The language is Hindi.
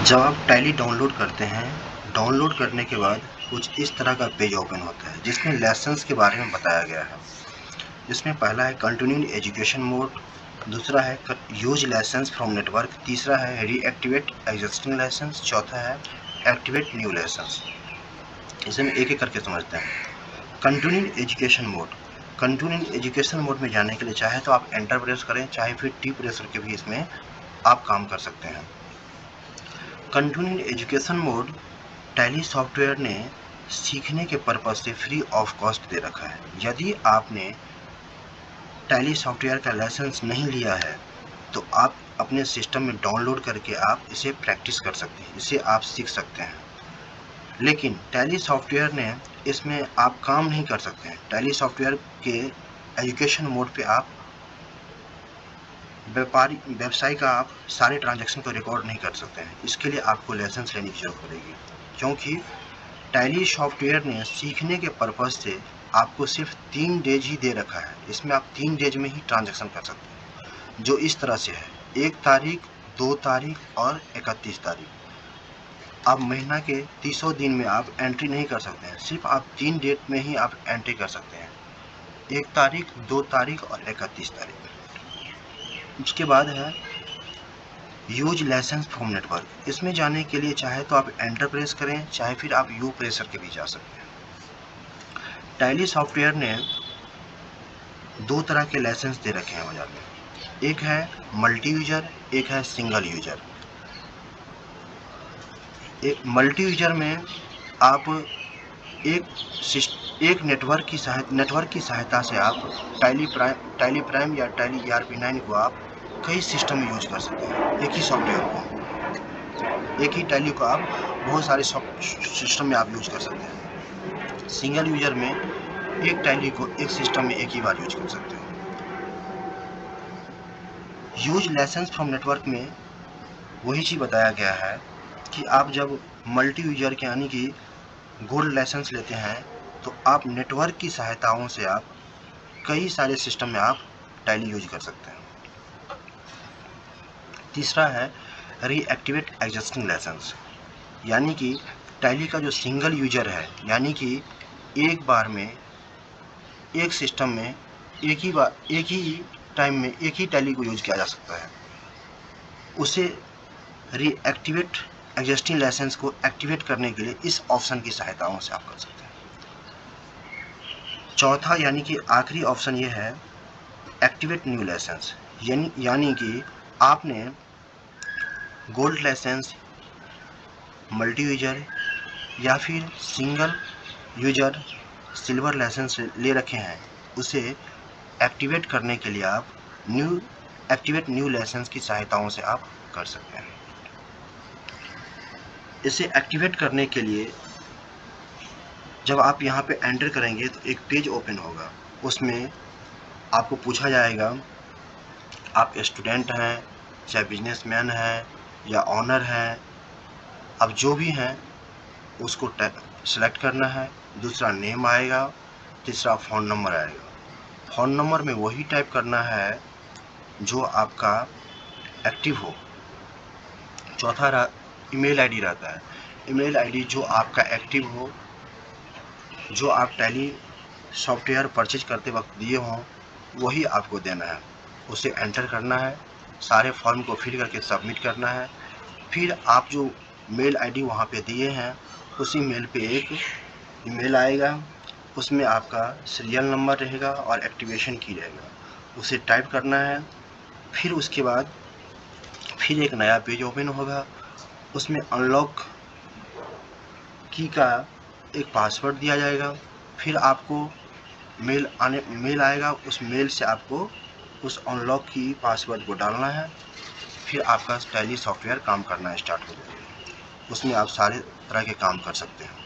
जब आप टैली डाउनलोड करते हैं, डाउनलोड करने के बाद कुछ इस तरह का पेज ओपन होता है जिसमें लेसन्स के बारे में बताया गया है। जिसमें पहला है कंटिन्यूइंग एजुकेशन मोड, दूसरा है यूज लेसन्स फ्रॉम नेटवर्क, तीसरा है रीएक्टिवेट एग्जिस्टिंग लेसन्स, चौथा है एक्टिवेट न्यू लेसन्स। इसे हम एक एक करके समझते हैं। Continuing education mode, continuing education mode में जाने के लिए चाहे तो आप एंटर प्रेस करें, चाहे फिर टी प्रेस करके भी इसमें आप काम कर सकते हैं। Continuing education mode tally software ने सीखने के पर्पज से फ्री ऑफ कॉस्ट दे रखा है। यदि आपने टैली सॉफ्टवेयर का लाइसेंस नहीं लिया है तो आप अपने सिस्टम में डाउनलोड करके आप इसे प्रैक्टिस कर सकते हैं, इसे आप सीख सकते हैं। लेकिन टैली सॉफ्टवेयर ने इसमें आप काम नहीं कर सकते हैं। टैली सॉफ्टवेयर के एजुकेशन मोड पे आप व्यवसाय का आप सारे ट्रांजैक्शन को रिकॉर्ड नहीं कर सकते हैं। इसके लिए आपको लाइसेंस लेने की जरूरत पड़ेगी, क्योंकि टैली सॉफ्टवेयर ने सीखने के पर्पज से आपको सिर्फ 3 डेज ही दे रखा है। इसमें आप 3 डेज में ही ट्रांजैक्शन कर सकते हैं, जो इस तरह से है 1 तारीख, 2 तारीख और 31 तारीख। आप महीना के 300 दिन में आप एंट्री नहीं कर सकते हैं, सिर्फ आप 3 डेट में ही आप एंट्री कर सकते हैं, 1 तारीख, 2 तारीख और 31 तारीख। उसके बाद है यूज लाइसेंस फ्रॉम नेटवर्क। इसमें जाने के लिए चाहे तो आप एंटर प्रेस करें, चाहे फिर आप यू प्रेस करके भी जा सकते हैं। टैली सॉफ्टवेयर ने 2 तरह के लाइसेंस दे रखे हैं बाजार में, एक है मल्टी यूजर, एक है सिंगल यूजर। एक मल्टी यूजर में आप एक नेटवर्क की सहायता से आप टैली प्राइम या टैली ERP9 को आप कई सिस्टम में यूज कर सकते हैं। एक ही सॉफ्टवेयर को, एक ही टैली को आप बहुत सारे सिस्टम में आप यूज कर सकते हैं। सिंगल यूजर में एक टैली को एक सिस्टम में एक ही बार यूज कर सकते हैं। यूज लाइसेंस फ्रॉम नेटवर्क में वही चीज़ बताया गया है कि आप जब मल्टी यूजर के यानी कि गोल्ड लाइसेंस लेते हैं तो आप नेटवर्क की सहायताओं से आप कई सारे सिस्टम में आप टैली यूज कर सकते हैं। तीसरा है रीएक्टिवेट एग्जिस्टिंग लाइसेंस, यानी कि टैली का जो सिंगल यूजर है, यानी कि एक बार में एक सिस्टम में एक ही टाइम में एक ही टैली को यूज किया जा सकता है, उसे रीएक्टिवेट एग्जिस्टिंग लाइसेंस को एक्टिवेट करने के लिए इस ऑप्शन की सहायताओं से आप कर सकते हैं। चौथा यानी कि आखिरी ऑप्शन ये है एक्टिवेट न्यू लाइसेंस, यानी कि आपने गोल्ड लाइसेंस, मल्टी यूजर या फिर सिंगल यूजर सिल्वर लाइसेंस ले रखे हैं, उसे एक्टिवेट करने के लिए आप एक्टिवेट न्यू लाइसेंस की सहायताओं से आप कर सकते हैं। इसे एक्टिवेट करने के लिए जब आप यहाँ पे एंटर करेंगे तो एक पेज ओपन होगा, उसमें आपको पूछा जाएगा आप स्टूडेंट हैं, चाहे बिजनेसमैन हैं या ऑनर हैं, अब जो भी हैं उसको सेलेक्ट करना है। दूसरा नेम आएगा, तीसरा फ़ोन नंबर आएगा। फ़ोन नंबर में वही टाइप करना है जो आपका एक्टिव हो। चौथा ईमेल आईडी रहता है, ईमेल आईडी जो आपका एक्टिव हो, जो आप टैली सॉफ्टवेयर परचेज करते वक्त दिए हों वही आपको देना है। उसे एंटर करना है, सारे फॉर्म को फिल करके सबमिट करना है। फिर आप जो मेल आईडी वहाँ पे दिए हैं उसी मेल पे एक ईमेल आएगा, उसमें आपका सीरियल नंबर रहेगा और एक्टिवेशन की रहेगा, उसे टाइप करना है। फिर उसके बाद फिर एक नया पेज ओपन होगा, उसमें अनलॉक की का एक पासवर्ड दिया जाएगा। फिर आपको मेल आएगा, उस मेल से आपको उस अनलॉक की पासवर्ड को डालना है। फिर आपका टैली सॉफ्टवेयर काम करना स्टार्ट हो जाएगा, उसमें आप सारे तरह के काम कर सकते हैं।